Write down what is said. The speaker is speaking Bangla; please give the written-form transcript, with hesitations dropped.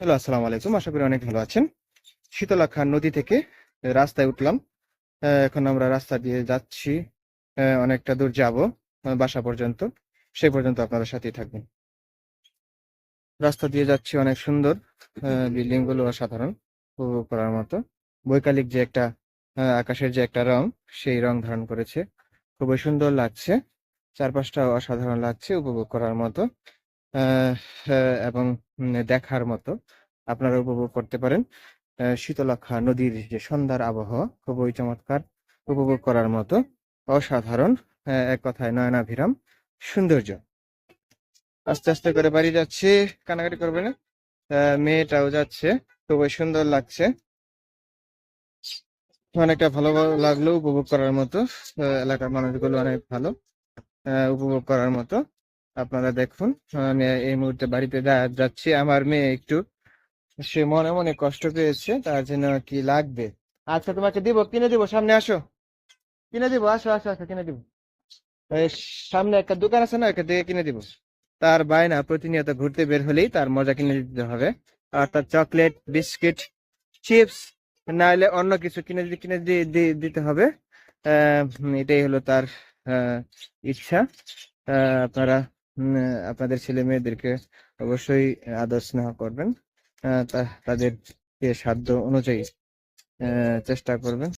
হ্যালো, আসসালামু আলাইকুম। আশা করি অনেক ভালো আছেন। শীতলক্ষ্যা নদী থেকে রাস্তায় উঠলাম। এখন আমরা রাস্তা দিয়ে যাচ্ছি। অনেকটা দূর যাবো বাসা পর্যন্ত। সেই পর্যন্ত আপনাদের সাথেই থাকবেন। রাস্তা দিয়ে যাচ্ছি, অনেক সুন্দর। বিল্ডিং গুলো অসাধারণ, উপভোগ করার মতো। বৈকালিক যে একটা আকাশের যে একটা রং, সেই রং ধারণ করেছে। খুবই সুন্দর লাগছে। চারপাশটাও অসাধারণ লাগছে, উপভোগ করার মতো। আহ, এবং দেখার মতো। আপনারা উপভোগ করতে পারেন। শীতলক্ষ্যা নদীর যে সন্ধ্যার আবহাওয়া খুবই চমৎকার, উপভোগ করার মতো, অসাধারণ। এক কথায় নয়নাভিরাম সৌন্দর্য। আস্তে আস্তে করে বাড়ি যাচ্ছে, কানাকাটি করবে না। মেয়েটাও যাচ্ছে, খুবই সুন্দর লাগছে। অনেকটা ভালো ভালো লাগলো, উপভোগ করার মতো। এলাকার মানুষগুলো অনেক ভালো, উপভোগ করার মতো। আপনারা দেখুন, আমি এই মুহূর্তে বাড়িতে যাচ্ছি। আমার মেয়ে একটু, সে মনে মনে কষ্ট পেয়েছে, তার জন্য কি লাগবে। আচ্ছা, তোমাকে দিব, কিনে দিব, সামনে আসো। কিনে দিব, আসো আসো আসো, কিনে দিব। এই সামনে একটা দোকান আছে না, ওখান থেকে কিনে দিব। তার বায়না, প্রতিনিয়ত ঘুরতে বের হলেই তার মজা কিনে দিতে হবে। আর তার চকলেট, বিস্কিট, চিপস, না হলে অন্য কিছু দিতে হবে। এটাই হলো তার আহ, ইচ্ছা। আপনারা আপনাদের ছেলে মেয়েদেরকে অবশ্যই আদর স্নেহ করবেন। তাদের সাধ্য অনুযায়ী চেষ্টা করবেন।